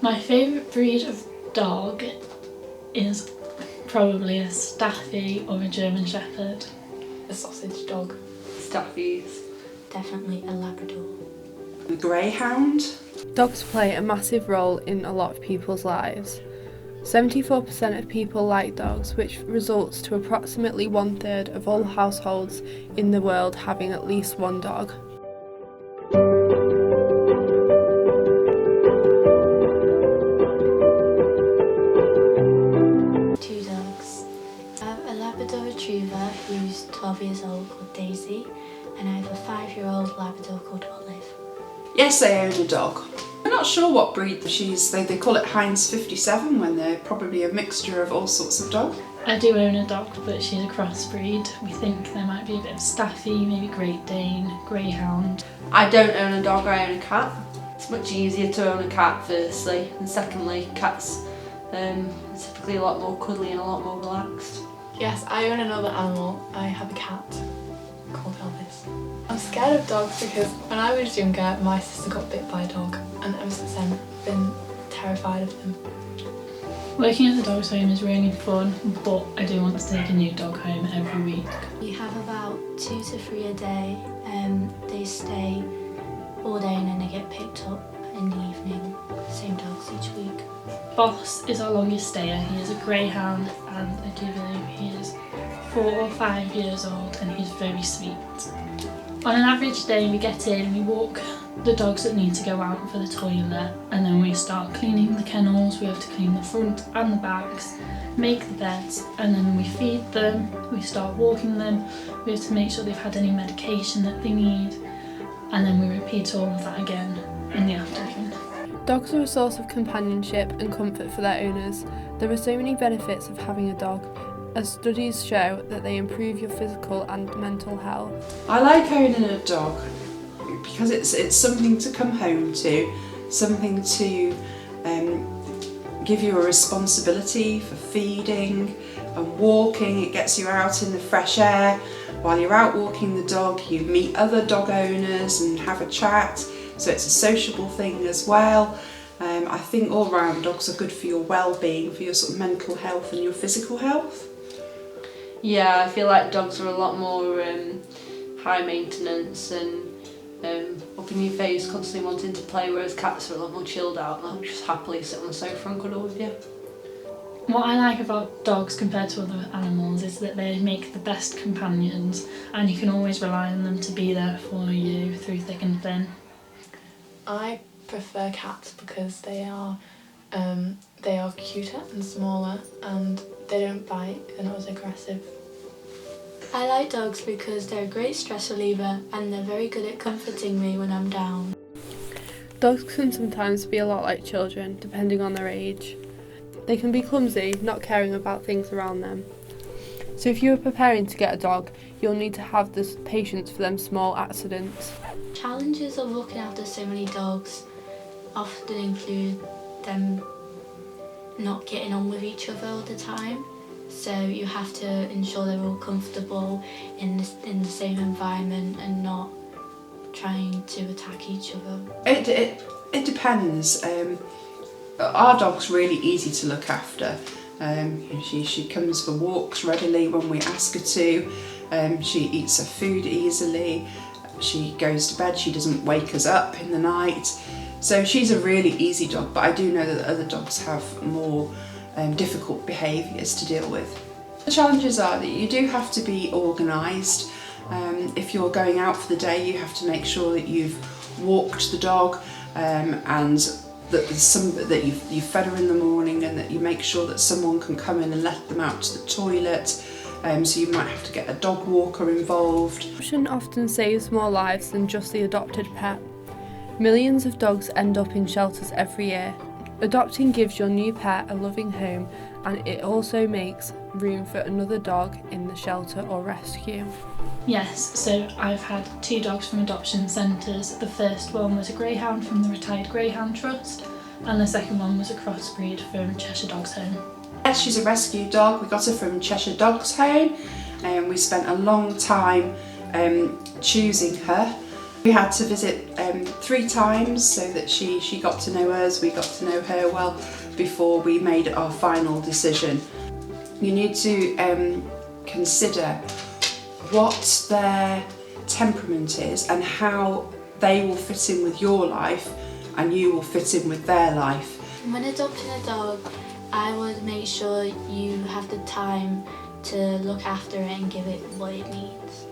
My favourite breed of dog is probably a Staffy or a German Shepherd. A sausage dog. Staffies. Definitely a Labrador. A greyhound. Dogs play a massive role in a lot of people's lives. 74% of people like dogs, which results to approximately 1/3 of all households in the world having at least one dog. Two dogs. I have a Labrador Retriever who's 12 years old called Daisy, and I have a 5-year-old Labrador called Olive. Yes, I own a dog. I'm not sure what breed she is. They call it Heinz 57 when they're probably a mixture of all sorts of dog. I do own a dog, but she's a crossbreed. We think there might be a bit of Staffy, maybe Great Dane, Greyhound. I don't own a dog, I own a cat. It's much easier to own a cat, firstly, and secondly, cats are typically a lot more cuddly and a lot more relaxed. Yes, I own another animal. I have a cat called Elvis. I'm scared of dogs because when I was younger, my sister got bit by a dog, and ever since then, I've been terrified of them. Working at the dog's home is really fun, but I do want to take a new dog home every week. We have about 2 to 3 a day. They stay all day and then they get picked up in the evening. Same dogs each week. Boss is our longest stayer. He is a greyhound, and I do believe he is 4 or 5 years old, and he's very sweet. On an average day, we get in, we walk the dogs that need to go out for the toilet, and then we start cleaning the kennels. We have to clean the front and the backs, make the beds, and then we feed them, we start walking them, we have to make sure they've had any medication that they need, and then we repeat all of that again in the afternoon. Dogs are a source of companionship and comfort for their owners. There are so many benefits of having a dog, as studies show that they improve your physical and mental health. I like owning a dog because it's something to come home to, something to give you a responsibility for feeding and walking. It gets you out in the fresh air. While you're out walking the dog, you meet other dog owners and have a chat, so it's a sociable thing as well. I think all round dogs are good for your well-being, for your sort of mental health and your physical health. Yeah, I feel like dogs are a lot more high maintenance and up in your face, constantly wanting to play, whereas cats are a lot more chilled out and they'll just happily sit on the sofa and cuddle with you. What I like about dogs compared to other animals is that they make the best companions, and you can always rely on them to be there for you through thick and thin. I prefer cats because they are cuter and smaller, and they don't bite, they're not as aggressive. I like dogs because they're a great stress reliever and they're very good at comforting me when I'm down. Dogs can sometimes be a lot like children, depending on their age. They can be clumsy, not caring about things around them. So if you are preparing to get a dog, you'll need to have the patience for them small accidents. Challenges of looking after so many dogs often include them not getting on with each other all the time. So you have to ensure they're all comfortable in the same environment and not trying to attack each other. It depends. Our dog's really easy to look after. She comes for walks readily when we ask her to. She eats her food easily. She goes to bed. She doesn't wake us up in the night. So she's a really easy dog, but I do know that other dogs have more difficult behaviours to deal with. The challenges are that you do have to be organised. If you're going out for the day, you have to make sure that you've walked the dog and that you've fed her in the morning, and that you make sure that someone can come in and let them out to the toilet. So you might have to get a dog walker involved. Adoption often saves more lives than just the adopted pet. Millions of dogs end up in shelters every year. Adopting gives your new pet a loving home, and it also makes room for another dog in the shelter or rescue. Yes, so I've had 2 dogs from adoption centres. The first one was a greyhound from the Retired Greyhound Trust, and the second one was a crossbreed from Cheshire Dogs Home. Yes, she's a rescue dog. We got her from Cheshire Dogs Home, and we spent a long time choosing her. We had to visit 3 times so that she got to know us, we got to know her well before we made our final decision. You need to consider what their temperament is and how they will fit in with your life and you will fit in with their life. When adopting a dog, I would make sure you have the time to look after it and give it what it needs.